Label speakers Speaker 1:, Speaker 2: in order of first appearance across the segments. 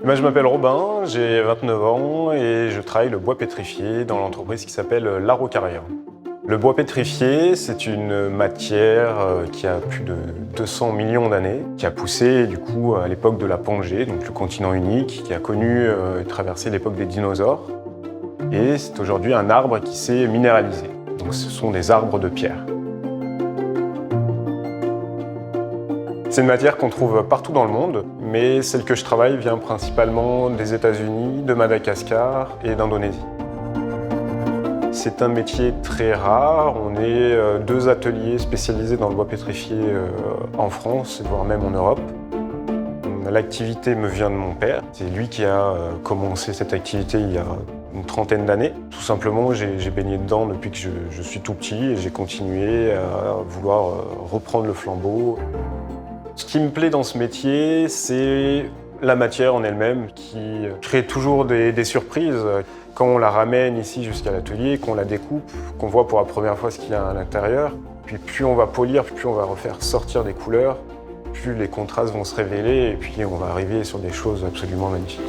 Speaker 1: Je m'appelle Robin, j'ai 29 ans et je travaille le bois pétrifié dans l'entreprise qui s'appelle Laro-Carrière. Le bois pétrifié, c'est une matière qui a plus de 200 millions d'années, qui a poussé du coup à l'époque de la Pangée, donc le continent unique, qui a connu et traversé l'époque des dinosaures. Et c'est aujourd'hui un arbre qui s'est minéralisé. Donc ce sont des arbres de pierre. C'est une matière qu'on trouve partout dans le monde, mais celle que je travaille vient principalement des États-Unis, de Madagascar et d'Indonésie. C'est un métier très rare. On est deux ateliers spécialisés dans le bois pétrifié en France, voire même en Europe. L'activité me vient de mon père. C'est lui qui a commencé cette activité il y a une trentaine d'années. Tout simplement, j'ai baigné dedans depuis que je suis tout petit et j'ai continué à vouloir reprendre le flambeau. Ce qui me plaît dans ce métier, c'est la matière en elle-même qui crée toujours des surprises. Quand on la ramène ici jusqu'à l'atelier, qu'on la découpe, qu'on voit pour la première fois ce qu'il y a à l'intérieur, puis plus on va polir, plus on va refaire sortir des couleurs, plus les contrastes vont se révéler et puis on va arriver sur des choses absolument magnifiques.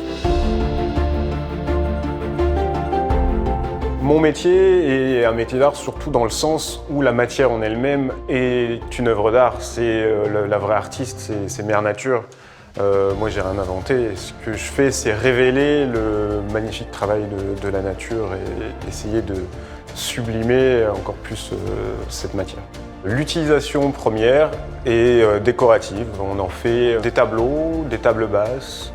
Speaker 1: Mon métier est un métier d'art surtout dans le sens où la matière en elle-même est une œuvre d'art. C'est la vraie artiste, c'est Mère Nature. Moi, j'ai rien inventé. Ce que je fais, c'est révéler le magnifique travail de la nature et essayer de sublimer encore plus cette matière. L'utilisation première est décorative. On en fait des tableaux, des tables basses.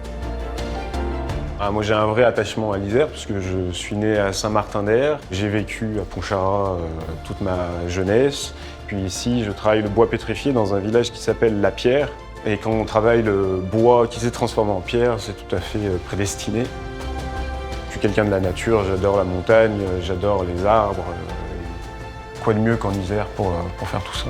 Speaker 1: Moi, j'ai un vrai attachement à l'Isère puisque je suis né à Saint-Martin-d'Air. J'ai vécu à Pontcharrat toute ma jeunesse. Puis ici, je travaille le bois pétrifié dans un village qui s'appelle La Pierre. Et quand on travaille le bois qui s'est transformé en pierre, c'est tout à fait prédestiné. Je suis quelqu'un de la nature, j'adore la montagne, j'adore les arbres. Quoi de mieux qu'en Isère pour faire tout ça?